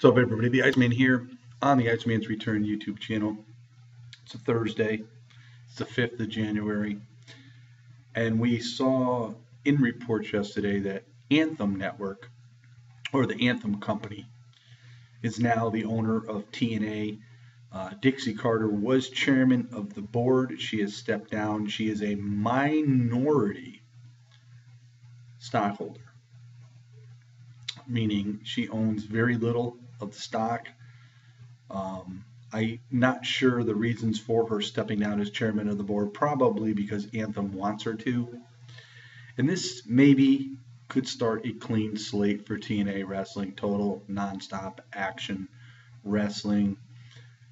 What's up, everybody? The Iceman here on the Iceman's Return YouTube channel. It's a Thursday. It's the 5th of January. And we saw in reports yesterday that Anthem Network, or the Anthem Company, is now the owner of TNA. Dixie Carter was chairman of the board. She has stepped down. She is a minority stockholder, meaning she owns very little of the stock. I'm not sure the reasons for her stepping down as chairman of the board, probably because Anthem wants her to. And this maybe could start a clean slate for TNA wrestling, total nonstop action wrestling,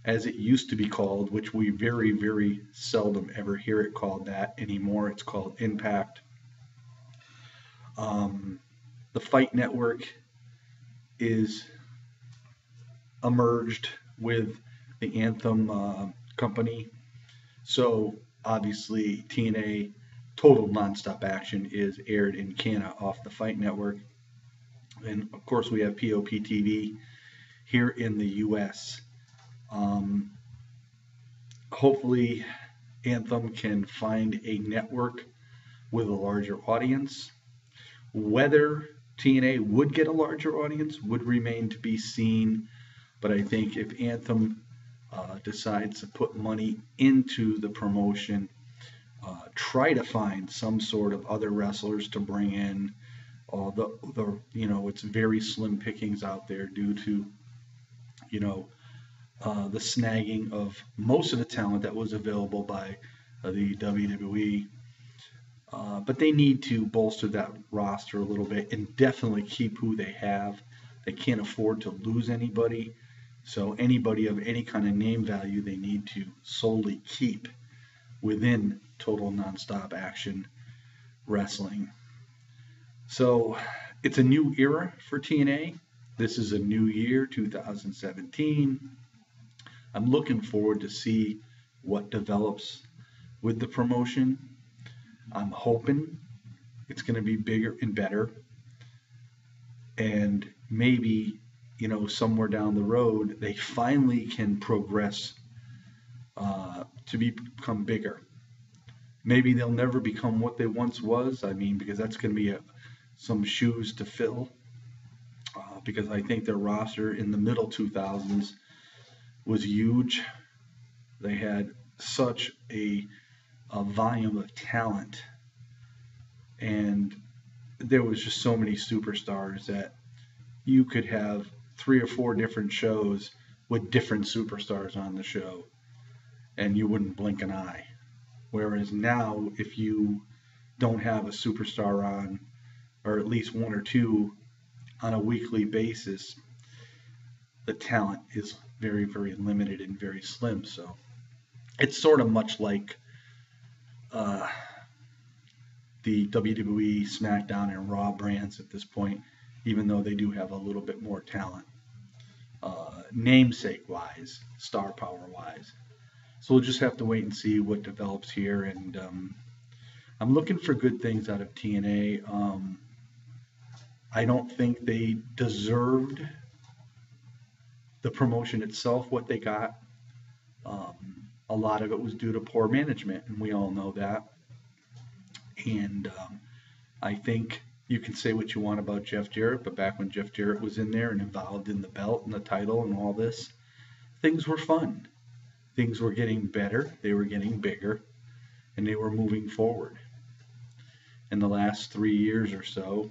as it used to be called, which we very, very seldom ever hear it called that anymore. It's called Impact. The Fight Network is emerged with the Anthem company. So obviously TNA Total Nonstop Action is aired in Canada off the Fight Network. And of course we have POP TV here in the US. Hopefully Anthem can find a network with a larger audience. Whether TNA would get a larger audience would remain to be seen, but I think if Anthem decides to put money into the promotion, try to find some sort of other wrestlers to bring in. It's very slim pickings out there due to the snagging of most of the talent that was available by the WWE. But they need to bolster that roster a little bit and definitely keep who they have. They can't afford to lose anybody. So anybody of any kind of name value, they need to solely keep within Total Nonstop Action Wrestling. So it's a new era for TNA. This is a new year, 2017. I'm looking forward to see what develops with the promotion. I'm hoping it's going to be bigger and better. And maybe, somewhere down the road, they finally can progress to become bigger. Maybe they'll never become what they once was. Because that's going to be some shoes to fill. Because I think their roster in the middle 2000s was huge. They had such a volume of talent, and there was just so many superstars that you could have 3 or 4 different shows with different superstars on the show and you wouldn't blink an eye. Whereas now, if you don't have a superstar on, or at least 1 or 2 on a weekly basis, the talent is very, very limited and very slim. So it's sort of much like the WWE, SmackDown, and Raw brands at this point, even though they do have a little bit more talent, namesake-wise, star power-wise. So we'll just have to wait and see what develops here. And I'm looking for good things out of TNA. I don't think they deserved the promotion itself, what they got. A lot of it was due to poor management, and we all know that. And I think you can say what you want about Jeff Jarrett, but back when Jeff Jarrett was in there and involved in the belt and the title and all this, things were fun. Things were getting better, they were getting bigger, and they were moving forward. In the last 3 years or so,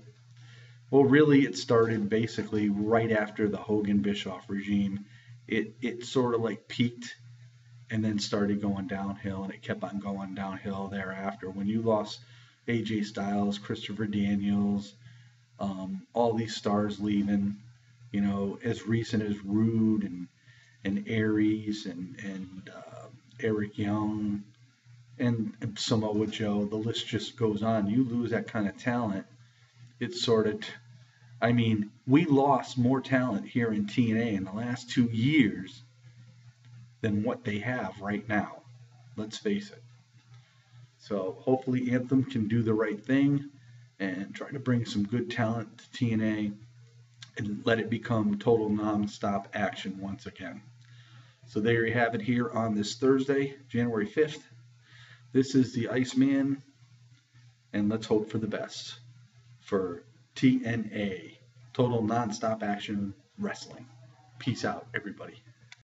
well, really, it started basically right after the Hogan-Bischoff regime. It sort of like peaked and then started going downhill, and it kept on going downhill thereafter. When you lost AJ Styles, Christopher Daniels, all these stars leaving, as recent as Rude and Aries and Eric Young and Samoa Joe, the list just goes on. You lose that kind of talent, it's sort of, we lost more talent here in TNA in the last 2 years than what they have right now. Let's face it. So hopefully Anthem can do the right thing and try to bring some good talent to TNA and let it become total non-stop action once again. So there you have it here on this Thursday, January 5th. This is the Iceman, and let's hope for the best for TNA, Total Non-Stop Action Wrestling. Peace out, everybody.